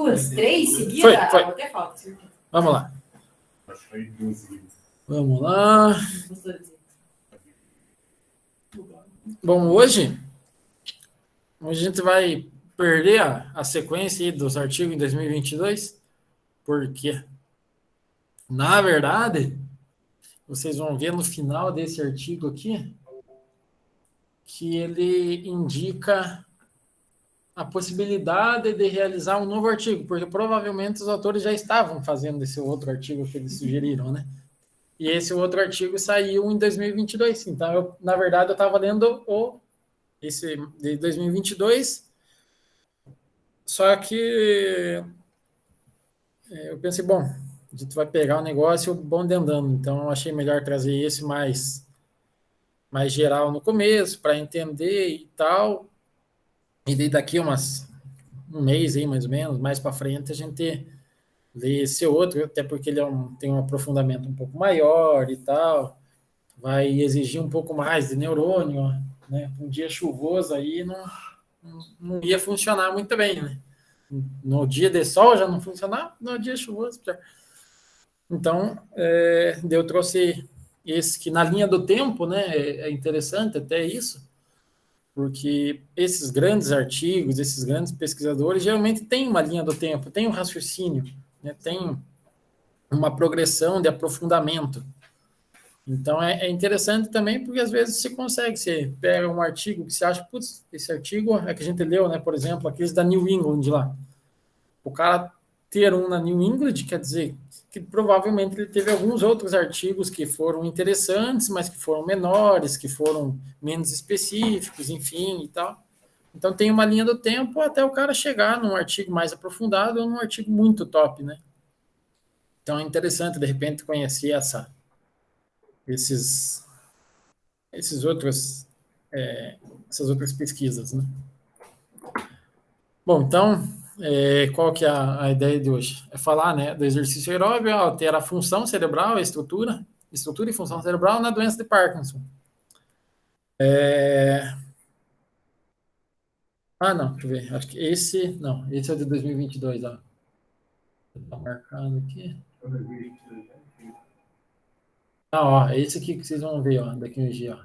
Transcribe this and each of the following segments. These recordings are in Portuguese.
duas, três seguidas? Foi. Até falta, certeza. Vamos lá. Acho que foi 12. Vamos lá. Bom, hoje a gente vai perder a sequência aí dos artigos em 2022, porque, na verdade, vocês vão ver no final desse artigo aqui que ele indica a possibilidade de realizar um novo artigo, porque provavelmente os autores já estavam fazendo esse outro artigo que eles sugeriram, né? E esse outro artigo saiu em 2022. Então, na verdade, eu estava lendo esse de 2022, só que eu pensei, bom, a gente vai pegar o negócio bom de andando, então eu achei melhor trazer esse mais geral no começo, para entender e tal, e daí daqui um mês aí, mais ou menos, mais para frente, a gente lê esse outro, até porque ele tem um aprofundamento um pouco maior e tal, vai exigir um pouco mais de neurônio, né? Um dia chuvoso aí não ia funcionar muito bem, né? No dia de sol já não funcionava, no dia chuvoso. Então, eu trouxe esse que na linha do tempo, né? É interessante até isso, porque esses grandes artigos, esses grandes pesquisadores, geralmente têm uma linha do tempo, tem um raciocínio, né? Tem uma progressão de aprofundamento. Então, é interessante também, porque às vezes você pega um artigo que você acha, putz, esse artigo é que a gente leu, né? Por exemplo, aqueles da New England lá. O cara ter um na New England quer dizer que provavelmente ele teve alguns outros artigos que foram interessantes, mas que foram menores, que foram menos específicos, enfim, e tal. Então, tem uma linha do tempo até o cara chegar num artigo mais aprofundado ou num artigo muito top, né? Então, é interessante, de repente, conhecer essas outras pesquisas, né? Bom, então, qual que é a ideia de hoje? É falar, né, do exercício aeróbio, altera a função cerebral, a estrutura e função cerebral na doença de Parkinson. Não, deixa eu ver, acho que esse é de 2022, ó. Tá marcado aqui. Ó, é esse aqui que vocês vão ver, ó, daqui um dia, ó.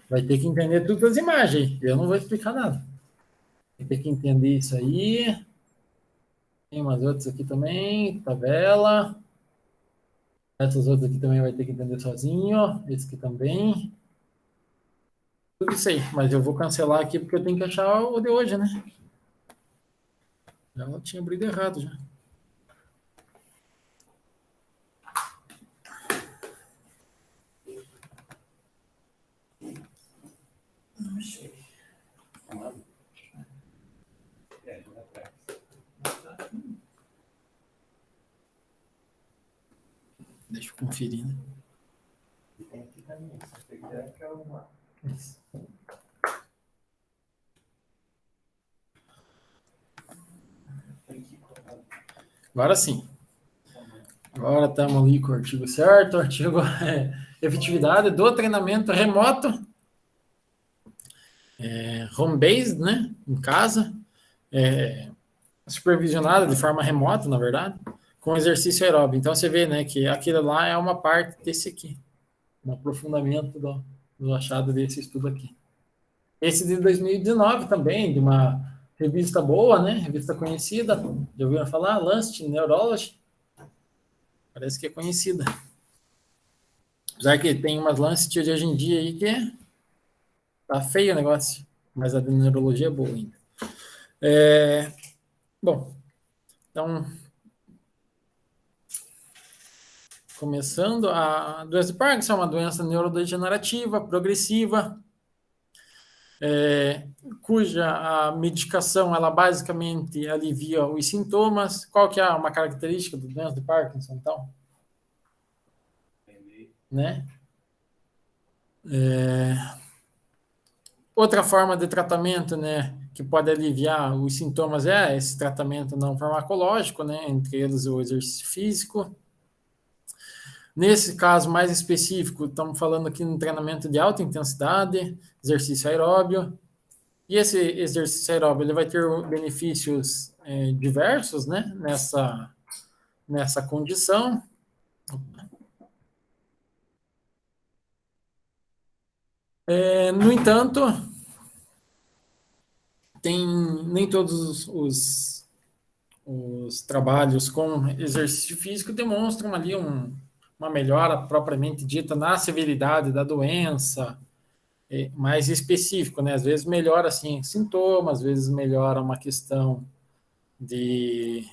Vai ter que entender todas as imagens, eu não vou explicar nada. Vai ter que entender isso aí. Tem umas outras aqui também, tabela. Essas outras aqui também vai ter que entender sozinho. Esse aqui também. Tudo isso aí, mas eu vou cancelar aqui porque eu tenho que achar o de hoje, né? Já tinha abrido errado já. Não achei. Deixa eu conferir, né? Tem aqui também. Isso. Agora sim. Agora estamos ali com o artigo certo. O artigo é efetividade do treinamento remoto. Home-based, né? Em casa. Supervisionado de forma remota, na verdade. Com exercício aeróbio. Então, você vê, né, que aquilo lá é uma parte desse aqui. Um aprofundamento do achado desse estudo aqui. Esse de 2019 também, de uma revista boa, né? Revista conhecida. Já ouviram falar? Lancet Neurology. Parece que é conhecida. Apesar que tem umas Lancet de hoje em dia aí que tá feio o negócio. Mas a de neurologia é boa ainda. Bom, então... Começando, a doença de Parkinson é uma doença neurodegenerativa, progressiva, cuja a medicação, ela basicamente alivia os sintomas. Qual que é uma característica da doença de Parkinson, então? Né? Outra forma de tratamento, né, que pode aliviar os sintomas é esse tratamento não farmacológico, né, entre eles o exercício físico. Nesse caso mais específico, estamos falando aqui no treinamento de alta intensidade, exercício aeróbio. E esse exercício aeróbio ele vai ter benefícios diversos, né, nessa condição. No entanto, nem todos os trabalhos com exercício físico demonstram ali uma melhora propriamente dita na severidade da doença, mais específico, né? Às vezes melhora assim sintomas, às vezes melhora uma questão de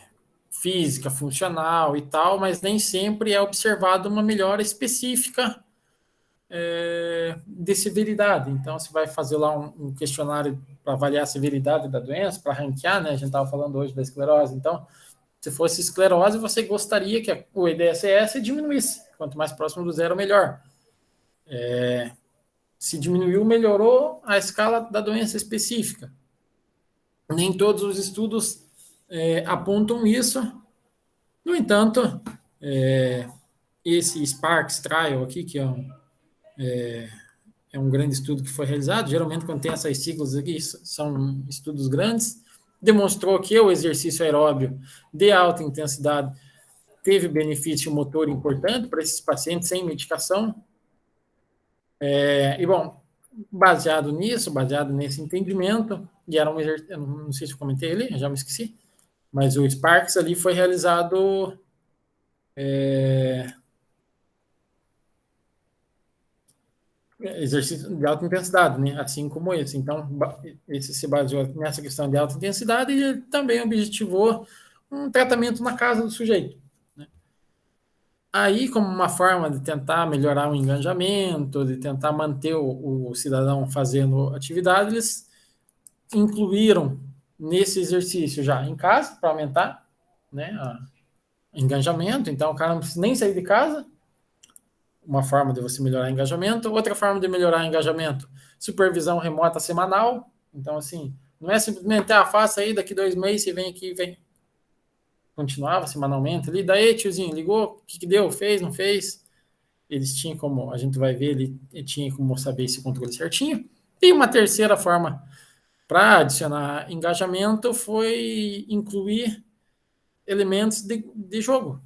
física, funcional e tal, mas nem sempre é observada uma melhora específica de severidade. Então, você vai fazer lá um questionário para avaliar a severidade da doença, para ranquear, né? A gente estava falando hoje da esclerose. Então, se fosse esclerose, você gostaria que o EDSS diminuísse. Quanto mais próximo do zero, melhor. Se diminuiu, melhorou a escala da doença específica. Nem todos os estudos apontam isso. No entanto, esse Sparks Trial aqui, que é um grande estudo que foi realizado, geralmente quando tem essas siglas aqui, são estudos grandes, demonstrou que o exercício aeróbio de alta intensidade teve benefício motor importante para esses pacientes sem medicação. E, bom, baseado nisso, baseado nesse entendimento, e era eu não sei se eu comentei ali, já me esqueci, mas o Sparks ali foi realizado exercício de alta intensidade, né? Assim como esse. Então, esse se baseou nessa questão de alta intensidade e também objetivou um tratamento na casa do sujeito. Né? Aí, como uma forma de tentar melhorar o engajamento, de tentar manter o cidadão fazendo atividade, eles incluíram nesse exercício já em casa, para aumentar, né, o engajamento. Então, o cara não precisa nem sair de casa, uma forma de você melhorar o engajamento. Outra forma de melhorar o engajamento, supervisão remota semanal. Então, assim, não é simplesmente, faça aí, daqui 2 meses você vem aqui e vem. Continuava semanalmente ali. Daí, tiozinho, ligou, o que deu? Fez, não fez? Eles tinham como, a gente vai ver, ele tinha como saber esse controle certinho. E uma terceira forma para adicionar engajamento foi incluir elementos de jogo.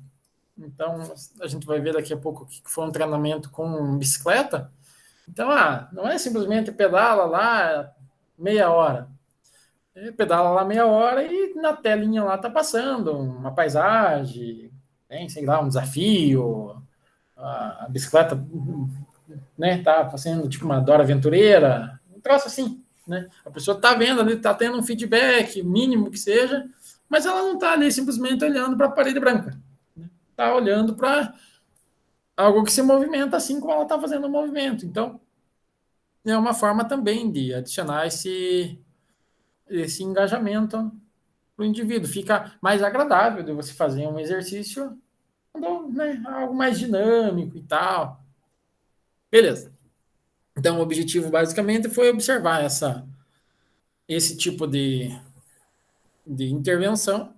Então, a gente vai ver daqui a pouco que foi um treinamento com bicicleta. Então, não é simplesmente pedala lá meia hora. Pedala lá meia hora e na telinha lá tá passando uma paisagem, sei lá, um desafio, a bicicleta, né, tá fazendo tipo uma Dora Aventureira, um troço assim, né? A pessoa tá vendo ali, tá tendo um feedback, mínimo que seja, mas ela não tá ali simplesmente olhando para a parede branca. Tá olhando para algo que se movimenta assim como ela está fazendo o movimento. Então, é uma forma também de adicionar esse engajamento para o indivíduo. Fica mais agradável de você fazer um exercício, né, algo mais dinâmico e tal. Beleza. Então, o objetivo basicamente foi observar esse tipo de intervenção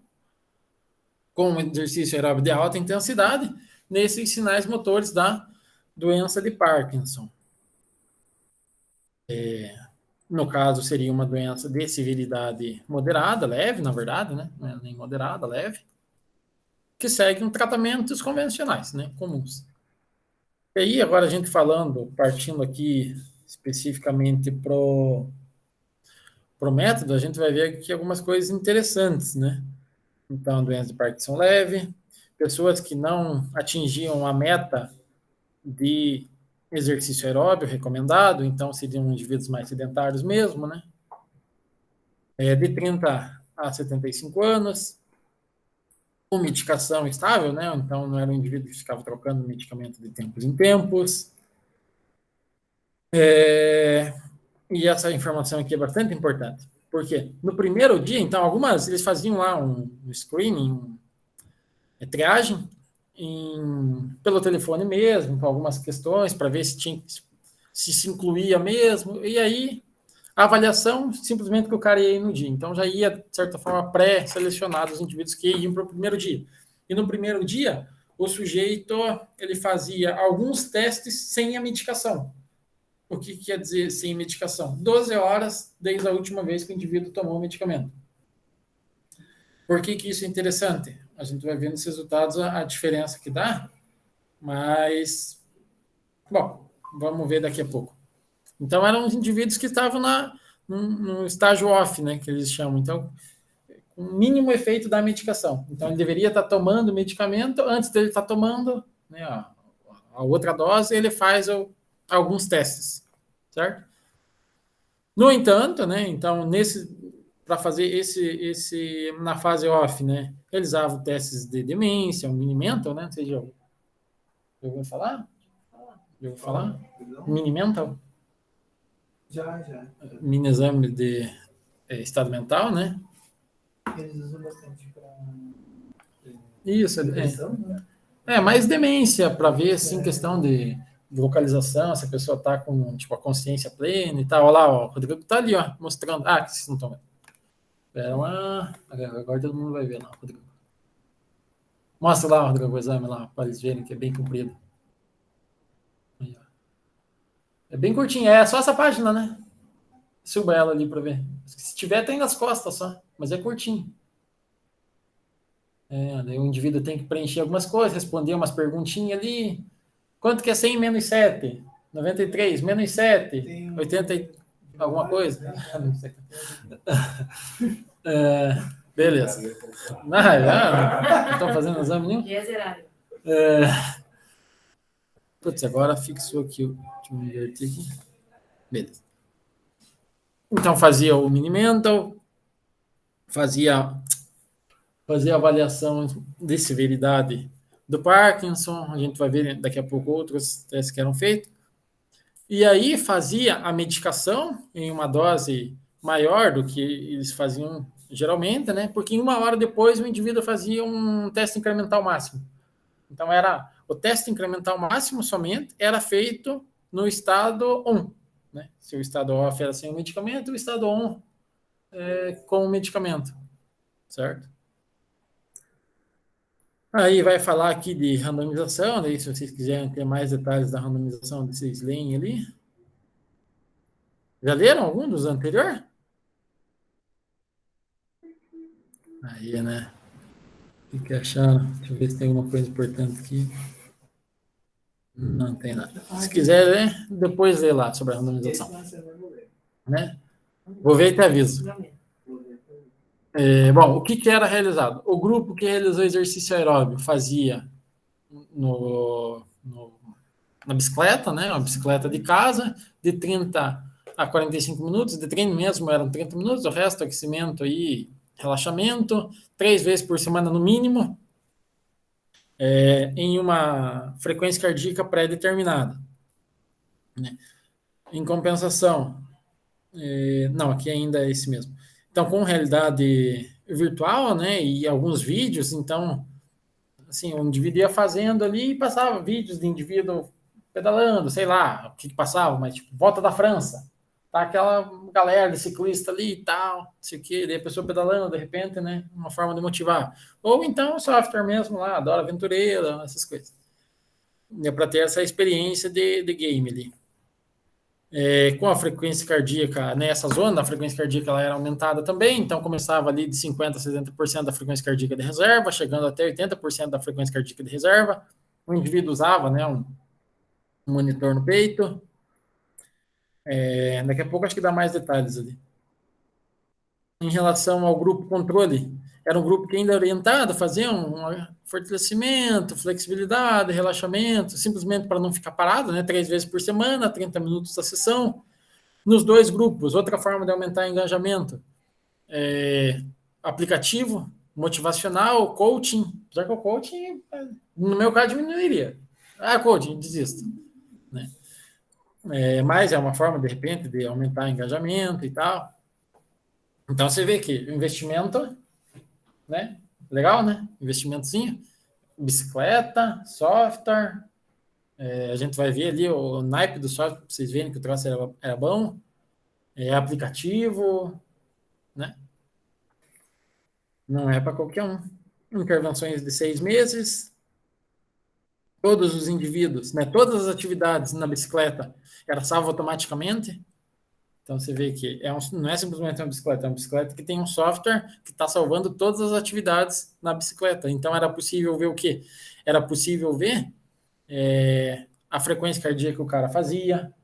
com um exercício aeróbico de alta intensidade nesses sinais motores da doença de Parkinson. No caso, seria uma doença de severidade moderada, leve, na verdade, né? Não é nem moderada, leve, que segue um tratamentos convencionais, né? Comuns. E aí, agora a gente falando, partindo aqui especificamente pro método, a gente vai ver aqui algumas coisas interessantes, né? Então, doença de Parkinson leve, pessoas que não atingiam a meta de exercício aeróbio recomendado, então seriam indivíduos mais sedentários mesmo, né? De 30 a 75 anos, com medicação estável, né? Então não era um indivíduo que ficava trocando medicamento de tempos em tempos. E essa informação aqui é bastante importante. Por quê? No primeiro dia, então, eles faziam lá um screening, triagem, pelo telefone mesmo, com algumas questões, para ver se incluía mesmo. E aí, a avaliação, simplesmente que o cara ia ir no dia. Então, já ia, de certa forma, pré-selecionado os indivíduos que iam para o primeiro dia. E no primeiro dia, o sujeito ele fazia alguns testes sem a medicação. O que quer dizer sem medicação? 12 horas desde a última vez que o indivíduo tomou o medicamento. Por que isso é interessante? A gente vai ver nos resultados a diferença que dá, mas, bom, vamos ver daqui a pouco. Então, eram os indivíduos que estavam no estágio off, né, que eles chamam. Então, com o mínimo efeito da medicação. Então, ele deveria estar tomando medicamento, antes dele estar tomando, né, a outra dose, ele faz alguns testes, certo? No entanto, né, então, para fazer esse na fase off, né, realizavam testes de demência, o Mini-Mental, né, vocês já ouviram falar? Já ouviu falar? Mini-Mental? Já. Mini exame de estado mental, né? Eles usam bastante para Isso, depressão, né? mais demência, para ver, assim, questão de localização, se a pessoa está com, tipo, a consciência plena e tal. Olha lá, ó, o Rodrigo está ali, ó, mostrando. Ah, que vocês não estão vendo. Pera lá. Agora todo mundo vai ver lá, Rodrigo. Mostra lá, Rodrigo, o exame lá, para eles verem que é bem comprido. Aí, ó. É bem curtinho, é só essa página, né? Suba ela ali para ver. Se tiver, tem nas costas só, mas é curtinho. Daí o indivíduo tem que preencher algumas coisas, responder umas perguntinhas ali. Quanto que é 100 menos 7? 93, menos 7, 80 e alguma coisa? Não sei. Beleza. Não estão fazendo exame nenhum? Que é zerário. Putz, agora fixou aqui. Deixa eu inverter aqui. Beleza. Então fazia o Mini-Mental, fazia avaliação de severidade do Parkinson, a gente vai ver daqui a pouco outros testes que eram feitos, e aí fazia a medicação em uma dose maior do que eles faziam geralmente, né? Porque em 1 hora depois o indivíduo fazia um teste incremental máximo. Então era o teste incremental máximo somente era feito no estado 1, né? Se o estado off era sem o medicamento, o estado on com o medicamento, certo? Aí vai falar aqui de randomização, daí se vocês quiserem ter mais detalhes da randomização, vocês leem ali. Já leram algum dos anteriores? Aí, né? Fica achando. Deixa eu ver se tem alguma coisa importante aqui. Não tem nada. Se quiser ler, depois lê lá sobre a randomização. Né? Vou ver e te aviso. Bom, o que era realizado? O grupo que realizou exercício aeróbio fazia na bicicleta, né? Uma bicicleta de casa, de 30 a 45 minutos, de treino mesmo eram 30 minutos, o resto aquecimento e relaxamento, 3 vezes por semana no mínimo, em uma frequência cardíaca pré-determinada. Né? Em compensação, não, aqui ainda é esse mesmo. Então, com realidade virtual, né, e alguns vídeos, então, assim, o indivíduo ia fazendo ali e passava vídeos de indivíduo pedalando, sei lá, o que passava, mas tipo, Volta da França, tá aquela galera de ciclista ali e tal, não sei o que, daí a pessoa pedalando, de repente, né, uma forma de motivar. Ou então o software mesmo lá, Dora Aventureira, essas coisas. É para ter essa experiência de game ali. Com a frequência cardíaca, nessa zona, a frequência cardíaca ela era aumentada também, então começava ali de 50% a 70% da frequência cardíaca de reserva, chegando até 80% da frequência cardíaca de reserva. O indivíduo usava, né, um monitor no peito. Daqui a pouco acho que dá mais detalhes ali. Em relação ao grupo controle, era um grupo que ainda orientado, fazia um fortalecimento, flexibilidade, relaxamento, simplesmente para não ficar parado, né, 3 vezes por semana, 30 minutos da sessão. Nos 2 grupos, outra forma de aumentar o engajamento, aplicativo, motivacional, coaching, já que o coaching, no meu caso, diminuiria. Coaching, desisto. Né? Mas é uma forma, de repente, de aumentar o engajamento e tal. Então, você vê que o investimento, né? Legal, né? Investimentozinho. Bicicleta, software. A gente vai ver ali o naipe do software, para vocês verem que o troço era bom. Aplicativo, né? Não é para qualquer um. Intervenções de 6 meses. Todos os indivíduos, né? Todas as atividades na bicicleta era salvo automaticamente. Então você vê que não é simplesmente uma bicicleta, é uma bicicleta que tem um software que está salvando todas as atividades na bicicleta. Então era possível ver o quê? Era possível ver a frequência cardíaca que o cara fazia,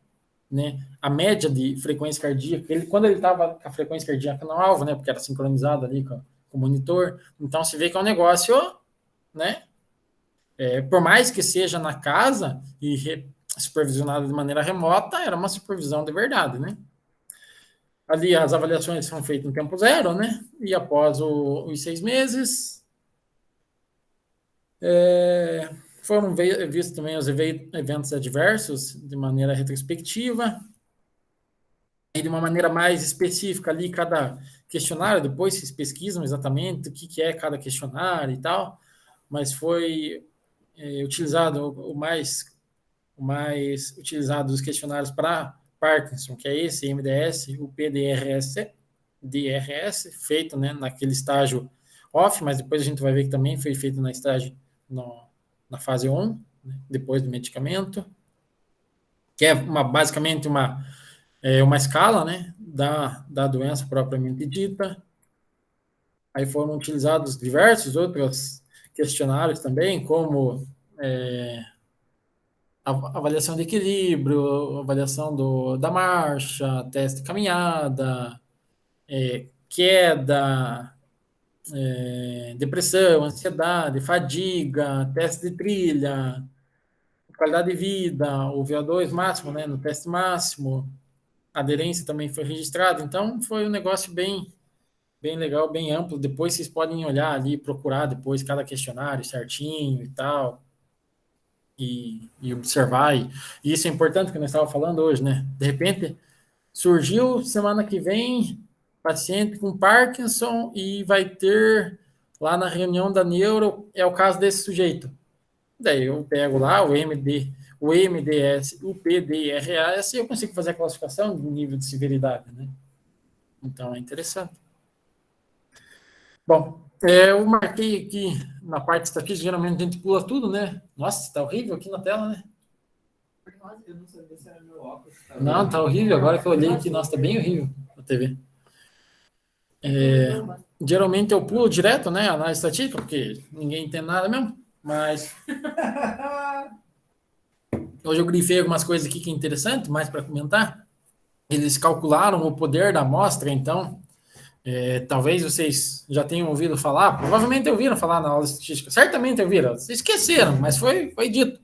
né? A média de frequência cardíaca, quando ele estava com a frequência cardíaca no alvo, né? Porque era sincronizado ali com o monitor. Então se vê que é um negócio, né? Por mais que seja na casa e supervisionado de maneira remota, era uma supervisão de verdade, né? Ali as avaliações são feitas em tempo zero, né? E após os 6 meses, foram vistos também os eventos adversos de maneira retrospectiva. E de uma maneira mais específica ali, cada questionário, depois vocês pesquisam exatamente o que é cada questionário e tal, mas foi utilizado o mais utilizado dos questionários para Parkinson, que é esse MDS, o PDRS, feito, né, naquele estágio off, mas depois a gente vai ver que também foi feito na na fase on, né, depois do medicamento, que é basicamente uma escala, né, da doença propriamente dita. Aí foram utilizados diversos outros questionários também, como avaliação de equilíbrio, avaliação da marcha, teste de caminhada, queda, depressão, ansiedade, fadiga, teste de trilha, qualidade de vida, o VO2 máximo, né, no teste máximo, aderência também foi registrada. Então foi um negócio bem legal, bem amplo. Depois vocês podem olhar ali, procurar depois cada questionário certinho e tal, e observar. E isso é importante que nós estávamos falando hoje, né? De repente, surgiu semana que vem paciente com Parkinson e vai ter lá na reunião da neuro, é o caso desse sujeito. Daí eu pego lá o MDS, o PDRS e eu consigo fazer a classificação do nível de severidade, né? Então é interessante. Bom, eu marquei aqui na parte estatística, geralmente a gente pula tudo, né? Nossa, tá horrível aqui na tela, né? Eu não sabia se era meu óculos. Não, tá horrível. Agora que eu olhei aqui, nossa, tá bem horrível na TV. Geralmente eu pulo direto, né? Análise estatística, porque ninguém entende nada mesmo. Mas hoje eu grifei algumas coisas aqui que é interessante, mais para comentar. Eles calcularam o poder da amostra, então talvez vocês já tenham ouvido falar, provavelmente ouviram falar na aula de estatística, certamente ouviram, vocês esqueceram, mas foi dito.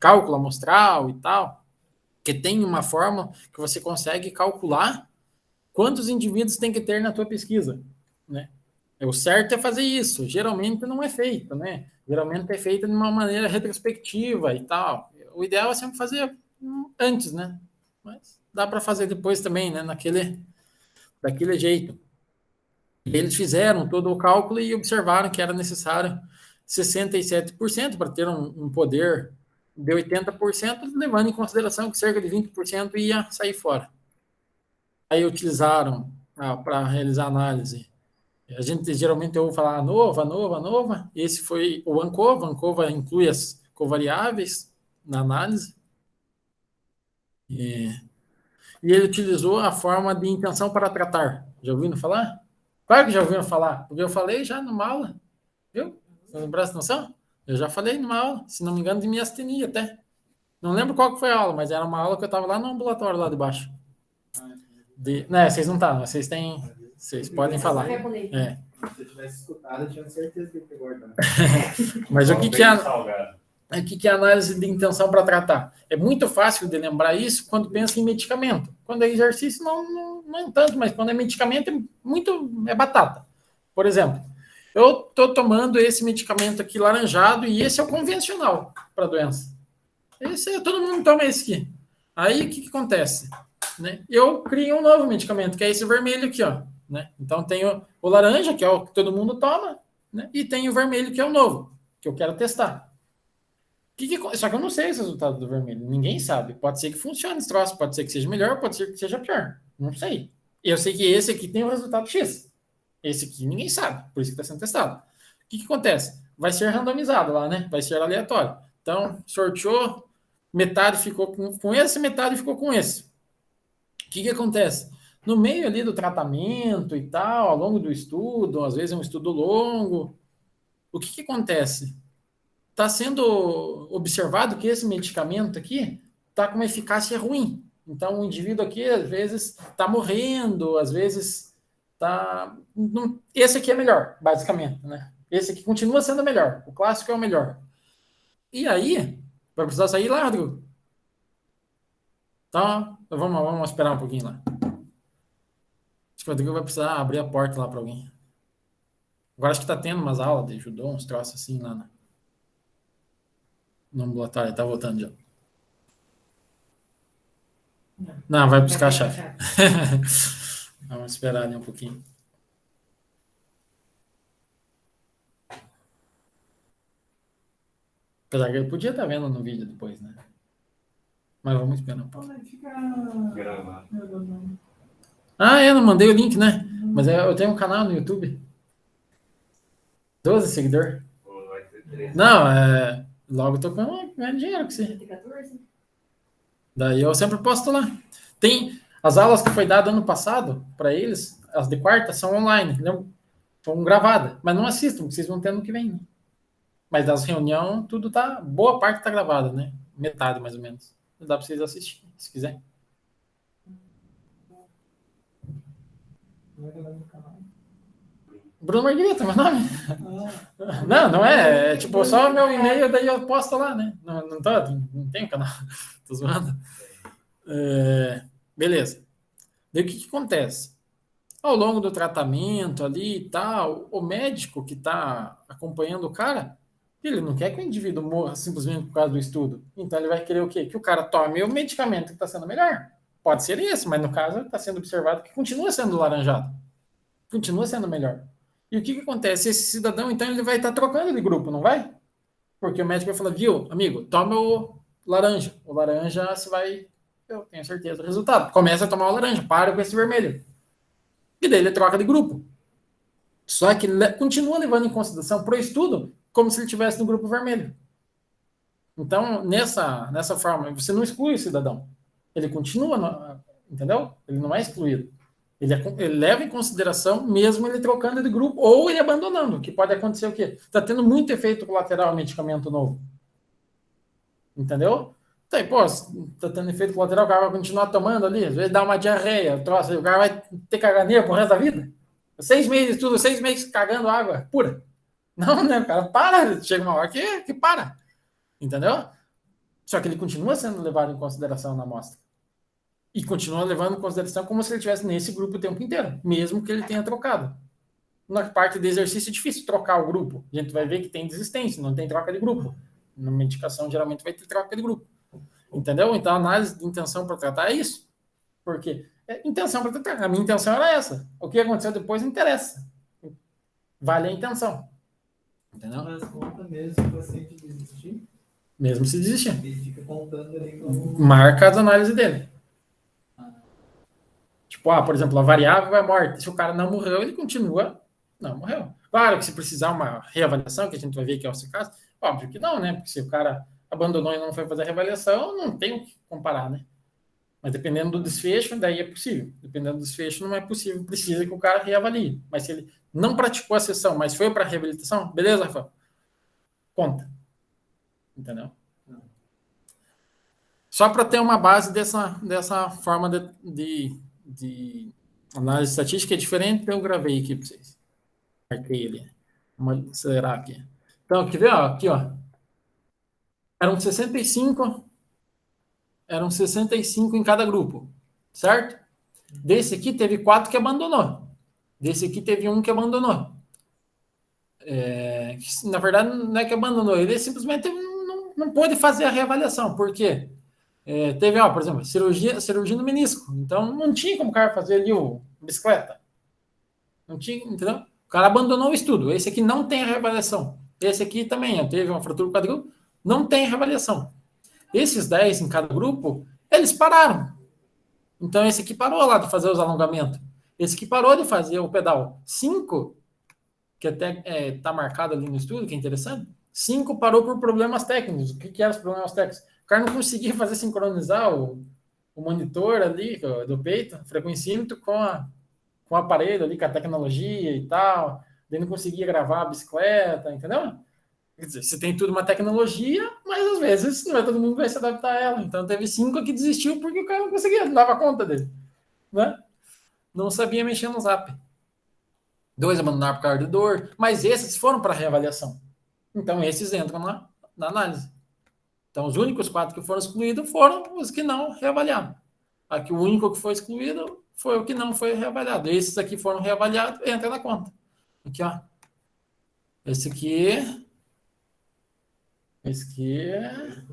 Cálculo amostral e tal, que tem uma forma que você consegue calcular quantos indivíduos tem que ter na tua pesquisa, né? O certo é fazer isso, geralmente não é feito, né? Geralmente é feito de uma maneira retrospectiva e tal. O ideal é sempre fazer antes, né? Mas dá para fazer depois também, né? Daquele jeito. Eles fizeram todo o cálculo e observaram que era necessário 67% para ter um poder de 80%, levando em consideração que cerca de 20% ia sair fora. Aí utilizaram para realizar a análise. A gente geralmente ouve falar ANOVA. Esse foi o ANCOVA. ANCOVA inclui as covariáveis na análise. E ele utilizou a forma de intenção para tratar. Já ouviram falar? Claro que já ouviram falar, porque eu falei já numa aula, viu? Você não presta atenção? Eu já falei numa aula, se não me engano, de miastenia até. Não lembro qual que foi a aula, mas era uma aula que eu estava lá no ambulatório, lá de baixo. Não, vocês não estavam, vocês podem falar. Se eu tivesse escutado, eu tinha certeza que eu ia guardar. Mas o que é a análise de intenção para tratar? É muito fácil de lembrar isso quando pensa em medicamento. Quando é exercício, não é tanto, mas quando é medicamento, é batata. Por exemplo, eu estou tomando esse medicamento aqui laranjado e esse é o convencional para a doença. Todo mundo toma esse aqui. Aí, o que acontece? Né? Eu crio um novo medicamento, que é esse vermelho aqui, ó. Né? Então, tem o laranja, que é o que todo mundo toma, né? E tem o vermelho, que é o novo, que eu quero testar. Só que eu não sei os resultados do vermelho. Ninguém sabe. Pode ser que funcione esse troço, pode ser que seja melhor, pode ser que seja pior. Não sei. Eu sei que esse aqui tem o resultado X. Esse aqui ninguém sabe, por isso que está sendo testado. O que acontece? Vai ser randomizado lá, né? Vai ser aleatório. Então, sorteou, metade ficou com esse, metade ficou com esse. O que acontece? No meio ali do tratamento e tal, ao longo do estudo, às vezes é um estudo longo, o que que acontece? Está sendo observado que esse medicamento aqui está com uma eficácia ruim. Então, o indivíduo aqui, às vezes, está morrendo, às vezes está... Esse aqui é melhor, basicamente, né? Esse aqui continua sendo melhor. O clássico é o melhor. E aí, vai precisar sair lá, Rodrigo? Tá, vamos esperar um pouquinho lá. Acho que o Rodrigo vai precisar abrir a porta lá para alguém. Agora acho que está tendo umas aulas de judô, uns troços assim lá no ambulatório. Tá voltando já. Não, vai buscar a chave. Vamos esperar ali um pouquinho. Apesar que ele podia estar vendo no vídeo depois, né? Mas vamos esperar um pouco. Vai ficar Gravado. gravando. Ah, eu não mandei o link, né? Mas eu tenho um canal no YouTube. 12 seguidores. Ou vai ter 13. Não, logo eu tô ganhando dinheiro com você. 14? Daí eu sempre posto lá. Tem as aulas que foi dado ano passado para eles, as de quarta, são online, entendeu? São gravadas, mas não assistam, porque vocês vão ter ano que vem, né? Mas das reuniões, tudo tá. Boa parte tá gravada, né? Metade, mais ou menos. Dá para vocês assistirem, se quiser. Como é que é o nome do canal? Bruno Marguerita, meu nome. Não é. É tipo só meu e-mail, daí eu posto lá, né? Não tem canal. Tô zoando. Beleza. Daí o que acontece? Ao longo do tratamento ali e tal, o médico que está acompanhando o cara, ele não quer que o indivíduo morra simplesmente por causa do estudo. Então ele vai querer o quê? Que o cara tome o medicamento que está sendo melhor. Pode ser esse, mas no caso está sendo observado que continua sendo laranjado. Continua sendo melhor. E o que acontece? Esse cidadão, então, ele vai estar trocando de grupo, não vai? Porque o médico vai falar, viu, amigo, toma o laranja. O laranja você vai, eu tenho certeza do resultado. Começa a tomar o laranja, para com esse vermelho. E daí ele troca de grupo. Só que ele continua levando em consideração para o estudo como se ele estivesse no grupo vermelho. Então, nessa forma, você não exclui o cidadão. Ele continua, entendeu? Ele não é excluído. Ele leva em consideração mesmo ele trocando de grupo ou ele abandonando, que pode acontecer o quê? Está tendo muito efeito colateral o medicamento novo. Entendeu? Então, pô, tá tendo efeito colateral, o cara vai continuar tomando ali, às vezes dá uma diarreia, o cara vai ter caganeira pro resto da vida. 6 meses, tudo, 6 meses cagando água pura. Não, né, cara? Para, chega uma hora que para. Entendeu? Só que ele continua sendo levado em consideração na amostra. E continua levando em consideração como se ele estivesse nesse grupo o tempo inteiro, mesmo que ele tenha trocado. Na parte de exercício é difícil trocar o grupo. A gente vai ver que tem desistência, não tem troca de grupo. Na medicação, geralmente, vai ter troca de grupo. Entendeu? Então, a análise de intenção para tratar é isso. Porque intenção para tratar. A minha intenção era essa. O que aconteceu depois não interessa. Vale a intenção. Entendeu? Mas conta mesmo se o paciente desistir, Mesmo se desistir. ele fica contando ali como... Marca as análises dele. Tipo, por exemplo, a variável é morte. Se o cara não morreu, ele continua. Não morreu. Claro que se precisar uma reavaliação, que a gente vai ver que é o caso, óbvio que não, né? Porque se o cara abandonou e não foi fazer a reavaliação, não tem o que comparar, né? Mas dependendo do desfecho, daí é possível. Dependendo do desfecho, não é possível. Precisa que o cara reavalie. Mas se ele não praticou a sessão, mas foi para reabilitação, beleza, Rafael? Conta. Entendeu? Só para ter uma base dessa forma de análise estatística é diferente, eu gravei aqui para vocês. Marquei ele. Vamos acelerar aqui. Então, quer ver? Aqui, ó. Eram 65 em cada grupo, certo? Desse aqui teve 4 que abandonou. Desse aqui teve 1 que abandonou. Na verdade, não é que abandonou, ele simplesmente não pôde fazer a reavaliação. Por quê? Teve, por exemplo, cirurgia no menisco. Então, não tinha como o cara fazer ali o bicicleta. Não tinha, entendeu? O cara abandonou o estudo. Esse aqui não tem a reavaliação. Esse aqui também teve uma fratura do quadril, não tem reavaliação. Esses 10 em cada grupo, eles pararam. Então, esse aqui parou lá de fazer os alongamentos. Esse aqui parou de fazer o pedal. 5, que até está marcado ali no estudo, que é interessante, 5 parou por problemas técnicos. O que eram os problemas técnicos? O cara não conseguia fazer sincronizar o monitor ali do peito, frequencímetro com o aparelho ali, com a tecnologia e tal. Daí não conseguia gravar a bicicleta, entendeu? Quer dizer, você tem tudo uma tecnologia, mas às vezes não é todo mundo que vai se adaptar a ela. Então teve 5 que desistiu porque o cara não conseguia, não dava conta dele, né? Não sabia mexer no Zap. 2 abandonaram por causa de dor, mas esses foram para reavaliação. Então esses entram na análise. Então os únicos 4 que foram excluídos foram os que não reavaliaram. Aqui o único que foi excluído foi o que não foi reavaliado. Esses aqui foram reavaliados, entra na conta. Aqui, ó. Esse aqui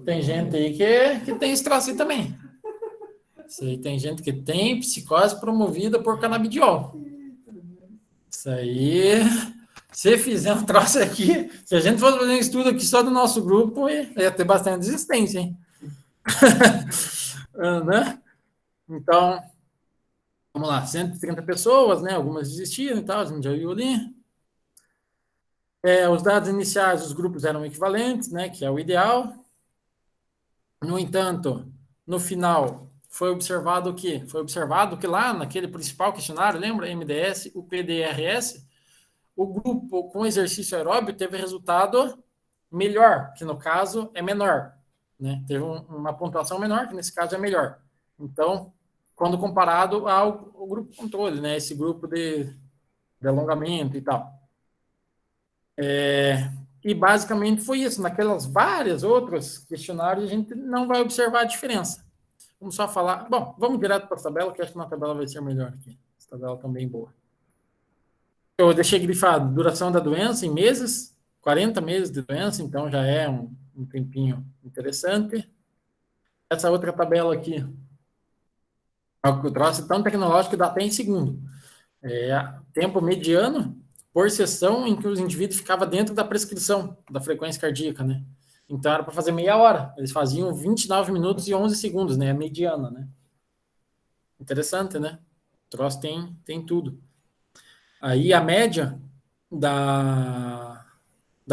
tem gente aí que tem esse troço aí também. Isso aí tem gente que tem psicose promovida por canabidiol. Isso aí, se fizer um troço aqui, se a gente fosse fazer um estudo aqui só do nosso grupo, ia ter bastante desistência, hein? Né? Então, vamos lá, 130 pessoas, né? Algumas desistiram e tal, a gente já viu ali. Os dados iniciais dos grupos eram equivalentes, né? Que é o ideal. No entanto, no final, foi observado que lá naquele principal questionário, lembra? MDS, o PDRS, o grupo com exercício aeróbio teve resultado melhor, que no caso é menor, né? Teve uma pontuação menor, que nesse caso é melhor. Então, quando comparado ao grupo controle, né? Esse grupo de alongamento e tal. E basicamente foi isso. Naquelas várias outros questionários, a gente não vai observar a diferença. Vamos só falar. Bom, vamos direto para a tabela, que acho que na tabela vai ser melhor aqui. Essa tabela também boa. Eu deixei grifado duração da doença em meses, 40 meses de doença, então já é um tempinho interessante. Essa outra tabela aqui, o troço é tão tecnológico que dá até em segundo. Tempo mediano por sessão em que os indivíduos ficavam dentro da prescrição da frequência cardíaca, né? Então era para fazer meia hora. Eles faziam 29 minutos e 11 segundos, né? A mediana, né? Interessante, né? O troço tem tudo. Aí a média da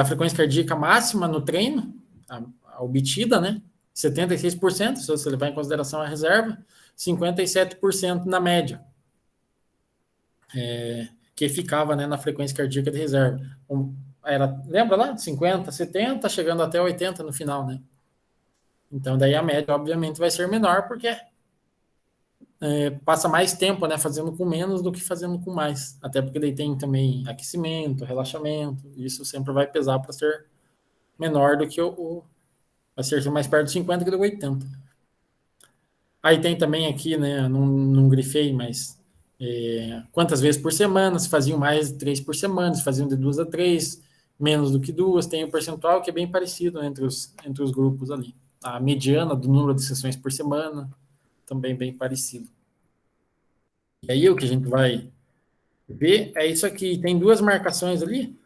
frequência cardíaca máxima no treino, a obtida, né? 76%, se você levar em consideração a reserva, 57% na média. Que ficava, né, na frequência cardíaca de reserva. Lembra lá? 50, 70, chegando até 80 no final, né? Então, daí a média, obviamente, vai ser menor, porque passa mais tempo, né, fazendo com menos do que fazendo com mais. Até porque daí tem também aquecimento, relaxamento, isso sempre vai pesar para ser menor do que vai ser mais perto de 50 que do 80. Aí tem também aqui, né, não grifei, mas quantas vezes por semana, se faziam mais de 3 por semana, se faziam de 2 a 3, menos do que 2, tem o percentual que é bem parecido entre os grupos ali. A mediana do número de sessões por semana, também bem parecido. E aí o que a gente vai ver é isso aqui, tem 2 marcações ali,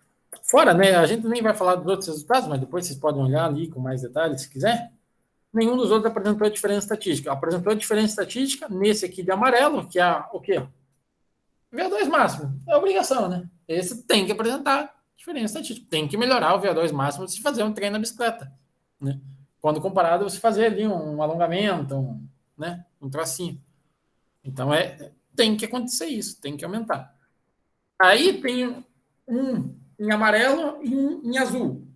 fora, né, a gente nem vai falar dos outros resultados, mas depois vocês podem olhar ali com mais detalhes, se quiser. Nenhum dos outros apresentou a diferença estatística. Apresentou a diferença estatística nesse aqui de amarelo, que é o quê? VO2 máximo. É obrigação, né? Esse tem que apresentar diferença estatística. Tem que melhorar o VO2 máximo se fazer um treino na bicicleta, né? Quando comparado, você fazer ali um alongamento, né? Um tracinho. Então, tem que acontecer isso, tem que aumentar. Aí tem um em amarelo e um em azul.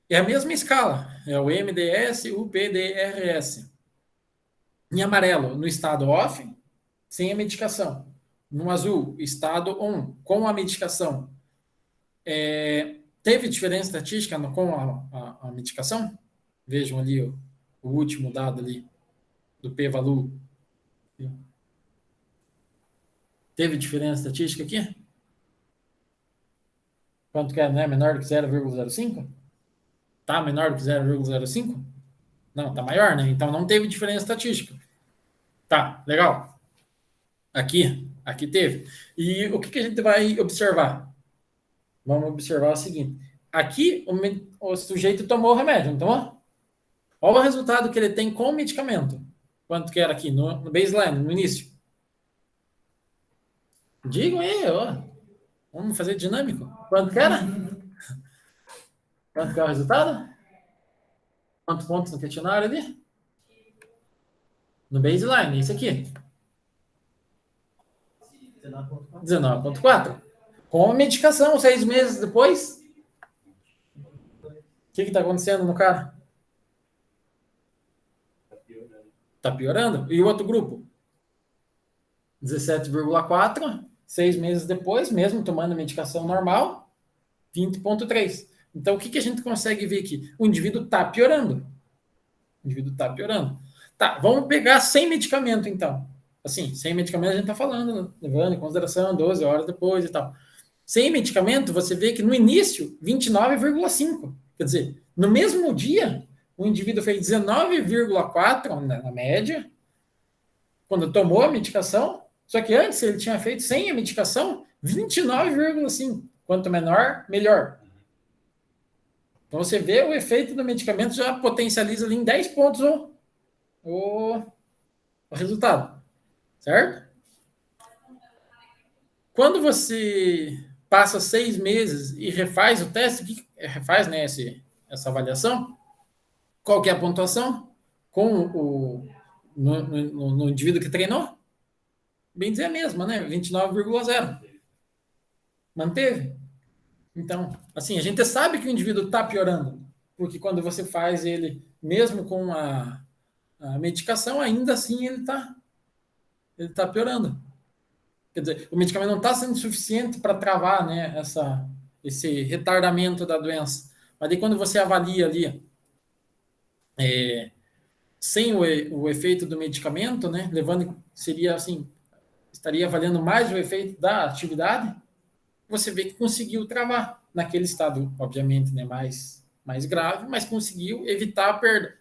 É a mesma escala. É o MDS, o PDRS. Em amarelo, no estado off, sem a medicação. No azul, estado on, com a medicação. Teve diferença estatística com a medicação? Vejam ali o último dado ali do p-valor. Teve diferença estatística aqui? Quanto que é, né? Menor do que 0,05? Tá menor do que 0,05? Não, tá maior, né? Então não teve diferença estatística. Tá, legal. Aqui teve. E o que a gente vai observar? Vamos observar o seguinte. Aqui o sujeito tomou o remédio, não tomou? Olha o resultado que ele tem com o medicamento. Quanto que era aqui no baseline, no início? Digam aí, ó. Vamos fazer dinâmico. Quanto que era? Quanto que é o resultado? Quantos pontos no questionário ali? No baseline, isso aqui. 19,4. 19,4. Com a medicação, 6 meses depois. O que está acontecendo no cara? Tá piorando. Está piorando. E o outro grupo? 17,4. 6 meses depois, mesmo tomando medicação normal, 20,3. Então, o que a gente consegue ver aqui? O indivíduo está piorando. O indivíduo está piorando. Tá, vamos pegar sem medicamento, então. Assim, sem medicamento a gente está falando, né? Levando em consideração 12 horas depois e tal. Sem medicamento, você vê que no início, 29,5. Quer dizer, no mesmo dia, o indivíduo fez 19,4 na média, quando tomou a medicação, só que antes ele tinha feito sem a medicação 29,5. Quanto menor, melhor. Então você vê o efeito do medicamento já potencializa ali em 10 pontos o resultado. Certo? Quando você passa 6 meses e refaz o teste, refaz, né, essa avaliação, qual que é a pontuação? No indivíduo que treinou? Bem dizer a mesma, né? 29,0. Manteve? Então, assim, a gente sabe que o indivíduo está piorando, porque quando você faz ele, mesmo com a medicação, ainda assim ele tá piorando. Quer dizer, o medicamento não está sendo suficiente para travar, né, esse retardamento da doença. Mas daí quando você avalia ali, sem o efeito do medicamento, né, seria assim, estaria avaliando mais o efeito da atividade, você vê que conseguiu travar naquele estado, obviamente, né, mais grave, mas conseguiu evitar a perda.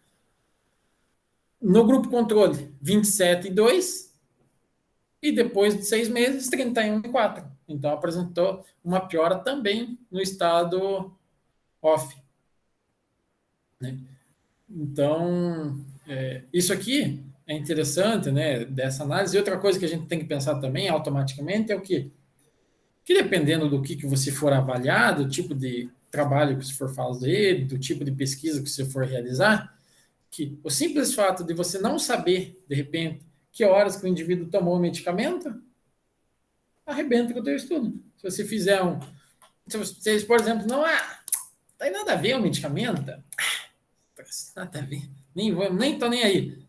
No grupo controle, 27,2, e depois de 6 meses, 31,4. Então, apresentou uma piora também no estado off. Né? Então, isso aqui é interessante, né, dessa análise. E outra coisa que a gente tem que pensar também, automaticamente, é o quê? Que dependendo do que você for avaliar, do tipo de trabalho que você for fazer, do tipo de pesquisa que você for realizar, que o simples fato de você não saber, de repente, que horas que o indivíduo tomou o medicamento, arrebenta com o teu estudo. Se você fizer se vocês, por exemplo, não tem nada a ver o medicamento, nada a ver, nem tô nem aí.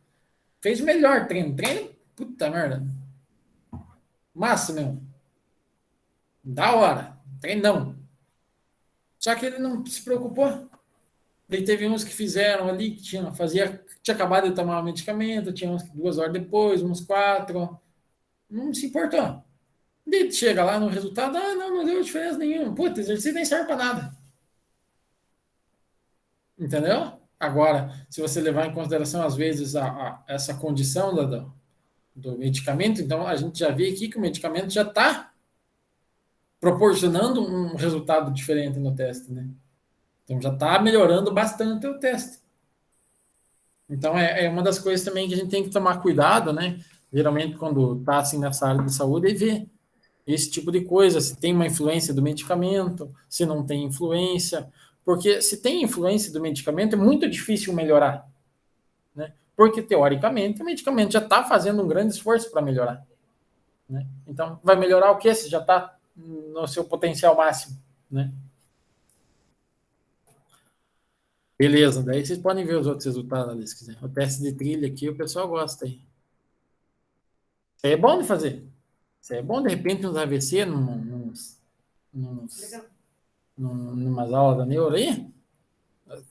Fez o melhor treino, puta merda, massa mesmo, da hora, treinão. Só que ele não se preocupou. Daí teve uns que fizeram ali, que tinha acabado de tomar o medicamento, tinha uns que 2 horas depois, uns 4, não se importou. Daí chega lá no resultado, não deu diferença nenhuma. Puta, exercício nem serve para nada. Entendeu? Agora, se você levar em consideração, às vezes, essa condição do medicamento, então a gente já vê aqui que o medicamento já está proporcionando um resultado diferente no teste, né? Então já está melhorando bastante o teste. Então é uma das coisas também que a gente tem que tomar cuidado, né? Geralmente quando está assim nessa área de saúde, é ver esse tipo de coisa, se tem uma influência do medicamento, se não tem influência, porque se tem influência do medicamento, é muito difícil melhorar, né? Porque, teoricamente, o medicamento já está fazendo um grande esforço para melhorar, né? Então, vai melhorar o quê? Se já está no seu potencial máximo, né? Beleza, daí vocês podem ver os outros resultados ali, se quiser. O teste de trilha aqui, o pessoal gosta aí. Isso aí é bom de fazer. Isso aí é bom, de repente, nos AVC, numas aulas da neuro aí,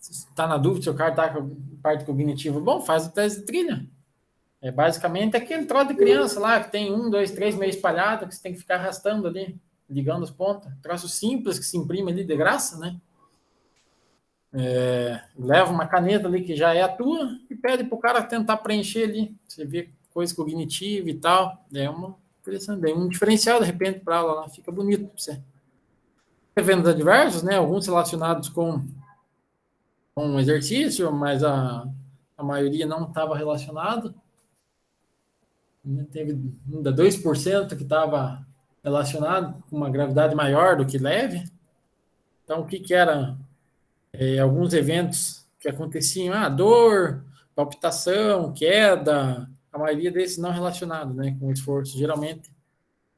está na dúvida se o cara está com parte cognitiva bom, faz o teste de trilha. É basicamente aquele troço de criança lá, que tem 1, 2, 3 meio espalhado, que você tem que ficar arrastando ali, ligando as pontas. Troço simples que se imprime ali de graça, né? Leva uma caneta ali que já é a tua e pede para o cara tentar preencher ali. Você vê coisa cognitiva e tal. É um diferencial, de repente, para aula lá. Fica bonito para você. Eventos adversos, né? Alguns relacionados com exercício, mas a maioria não estava relacionado. Teve ainda 2% que estava relacionado com uma gravidade maior do que leve. Então, o que era? Alguns eventos que aconteciam, dor, palpitação, queda, a maioria desses não relacionados, né, com esforço, geralmente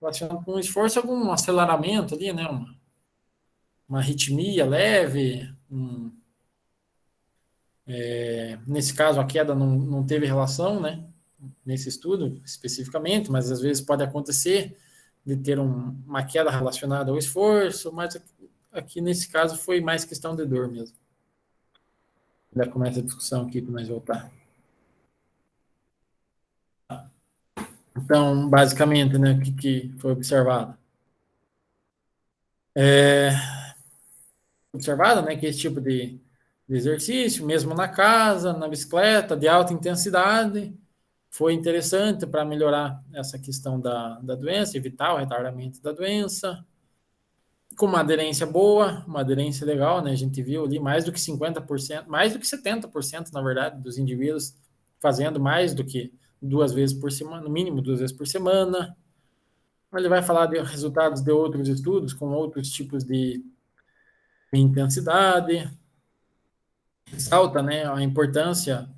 relacionado com esforço, algum aceleramento ali, né, uma arritmia leve, nesse caso a queda não teve relação, né, nesse estudo especificamente, mas às vezes pode acontecer de ter uma queda relacionada ao esforço, mas aqui nesse caso foi mais questão de dor mesmo. Já começa a discussão aqui para nós voltar. Então, basicamente, né, o que foi observado? Observado, né, que esse tipo de exercício, mesmo na casa, na bicicleta, de alta intensidade, foi interessante para melhorar essa questão da doença, evitar o retardamento da doença, com uma aderência boa, uma aderência legal, né, a gente viu ali mais do que 50%, mais do que 70%, na verdade, dos indivíduos fazendo mais do que 2 vezes por semana, no mínimo 2 vezes por semana. Ele vai falar de resultados de outros estudos com outros tipos de intensidade, ressalta, né, a importância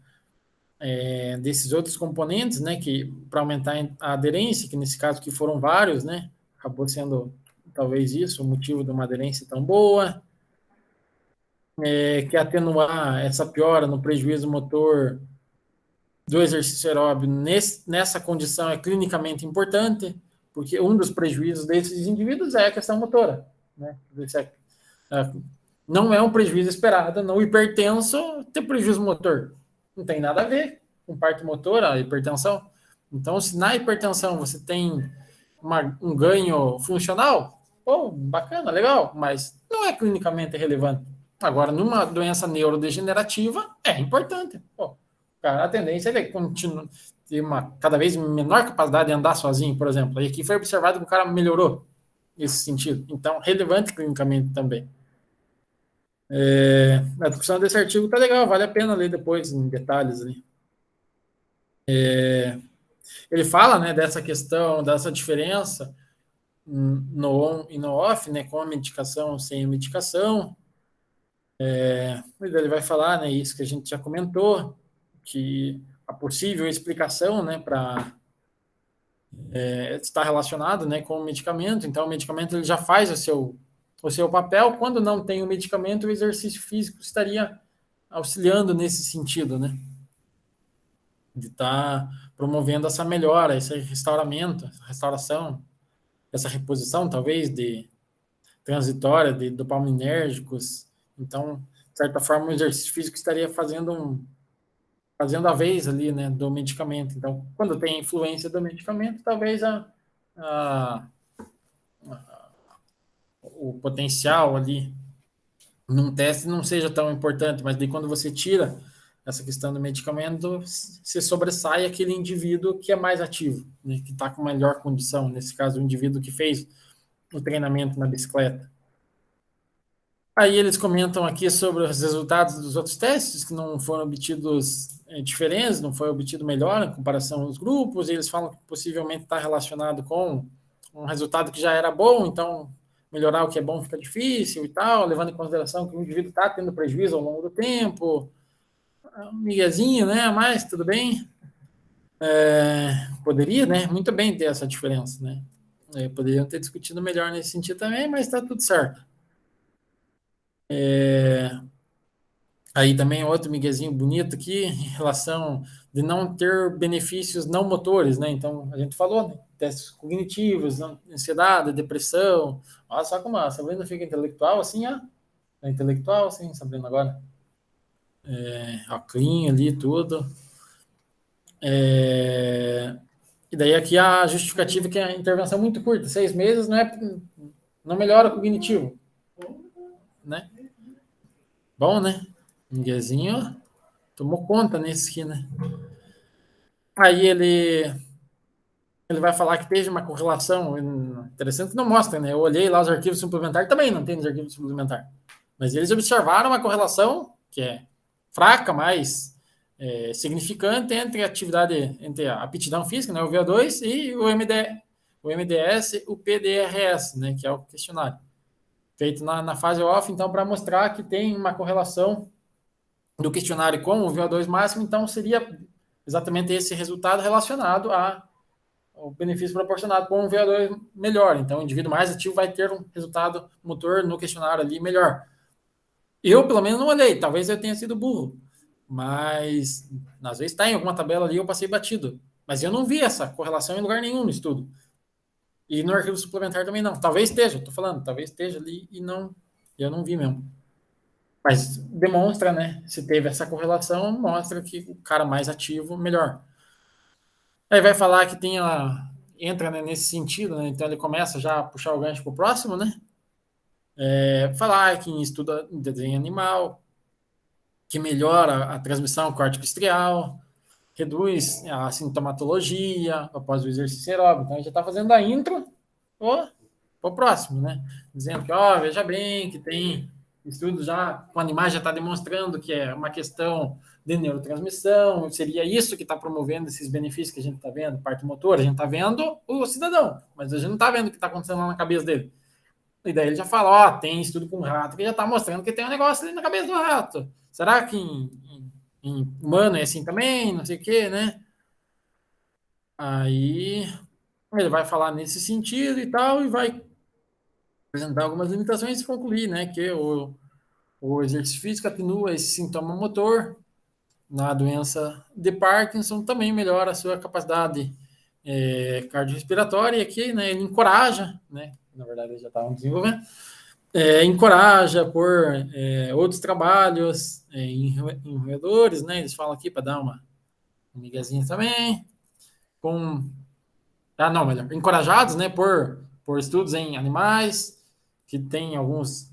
desses outros componentes, né, que para aumentar a aderência, que nesse caso que foram vários, né, acabou sendo talvez isso o motivo de uma aderência tão boa, que atenuar essa piora no prejuízo motor do exercício aeróbio nessa condição é clinicamente importante, porque um dos prejuízos desses indivíduos é a questão motora, né? Não é um prejuízo esperado no hipertenso ter prejuízo motor. Não tem nada a ver com parte motora, a hipertensão. Então, se na hipertensão você tem um ganho funcional, pô, bacana, legal, mas não é clinicamente relevante. Agora, numa doença neurodegenerativa, é importante. Pô, cara, a tendência é continuar ter uma cada vez menor capacidade de andar sozinho, por exemplo. E aqui foi observado que o cara melhorou nesse sentido. Então, relevante clinicamente também. A discussão desse artigo tá legal, vale a pena ler depois em detalhes ali. Ele fala, né, dessa questão, dessa diferença no on e no off, né, com a medicação, sem a medicação. Ele vai falar, né, isso que a gente já comentou, que a possível explicação, né, para estar relacionado, né, com o medicamento. Então, o medicamento ele já faz o seu papel. Quando não tem o medicamento, o exercício físico estaria auxiliando nesse sentido, né, de estar promovendo essa melhora, esse restauramento, essa restauração, essa reposição, talvez, de transitória de dopaminérgicos. Então, de certa forma, o exercício físico estaria fazendo a vez ali, né, do medicamento. Então, quando tem influência do medicamento, talvez o potencial ali num teste não seja tão importante, mas daí quando você tira essa questão do medicamento, se sobressai aquele indivíduo que é mais ativo, né, que está com melhor condição, nesse caso, o indivíduo que fez o treinamento na bicicleta. Aí eles comentam aqui sobre os resultados dos outros testes, que não foram obtidos diferentes, não foi obtido melhor em comparação aos grupos, e eles falam que possivelmente está relacionado com um resultado que já era bom, então melhorar o que é bom fica difícil e tal, levando em consideração que o indivíduo está tendo prejuízo ao longo do tempo. Um miguezinho, né? Mas tudo bem. Poderia, né? Muito bem ter essa diferença, né? Poderiam ter discutido melhor nesse sentido também, mas está tudo certo. Aí também outro miguezinho bonito aqui, em relação de não ter benefícios não motores, né? Então, a gente falou, né? Testes cognitivos, ansiedade, depressão. Olha só como a Sabrina fica intelectual, assim, ó. É intelectual, assim, Sabrina, agora. A clean ali, tudo. E daí aqui a justificativa que é a intervenção muito curta, 6 meses não melhora o cognitivo, né? Bom, né? Miguezinho tomou conta nesse aqui, né? Aí ele vai falar que teve uma correlação interessante que não mostra, né? Eu olhei lá os arquivos suplementares, também não tem nos arquivos suplementares. Mas eles observaram uma correlação que é fraca, mas significante entre a atividade, entre a aptidão física, né, o VO2, e o MDS, o PDRS, né, que é o questionário. Feito na fase off, então, para mostrar que tem uma correlação do questionário com o VO2 máximo, então seria exatamente esse resultado relacionado ao benefício proporcionado por um VO2 melhor. Então, o indivíduo mais ativo vai ter um resultado motor no questionário ali melhor. Eu, pelo menos, não olhei. Talvez eu tenha sido burro. Mas, às vezes, está em alguma tabela ali, eu passei batido. Mas eu não vi essa correlação em lugar nenhum no estudo. E no arquivo suplementar também não. Talvez esteja, estou falando, talvez esteja ali e não, eu não vi mesmo. Mas demonstra, né? Se teve essa correlação, mostra que o cara mais ativo, melhor. Aí vai falar que tem entra, né, nesse sentido, né? Então ele começa já a puxar o gancho para o próximo, né? Falar que em estudo em desenho animal, que melhora a transmissão córtico-estrial, reduz a sintomatologia após o exercício aeróbico. Então a gente já está fazendo a intro para o próximo, né? Dizendo que, veja bem, que tem estudos já com animais, já está demonstrando que é uma questão de neurotransmissão, seria isso que está promovendo esses benefícios que a gente está vendo, parte motora, a gente está vendo o cidadão, mas a gente não está vendo o que está acontecendo lá na cabeça dele. E daí ele já fala, tem estudo com rato que já está mostrando que tem um negócio ali na cabeça do rato. Será que em humano é assim também? Não sei o quê, né? Aí ele vai falar nesse sentido e tal, e vai apresentar algumas limitações e concluir, né, que o exercício físico atenua esse sintoma motor. Na doença de Parkinson também melhora a sua capacidade cardiorrespiratória, e aqui, né, ele encoraja, né, na verdade eles já estavam desenvolvendo, encoraja por outros trabalhos em roedores, né, eles falam aqui para dar uma miguezinha também, melhor, encorajados, né, por estudos em animais, que tem alguns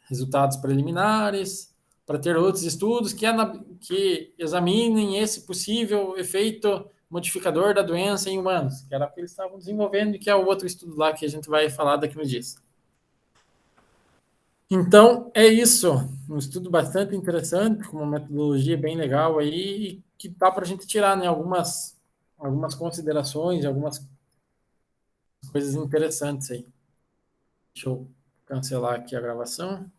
resultados preliminares, para ter outros estudos que examinem esse possível efeito modificador da doença em humanos, que era o que eles estavam desenvolvendo, e que é o outro estudo lá que a gente vai falar daqui uns dias. Então, é isso. Um estudo bastante interessante, com uma metodologia bem legal aí, que dá para a gente tirar, né, algumas considerações, algumas coisas interessantes aí. Deixa eu cancelar aqui a gravação.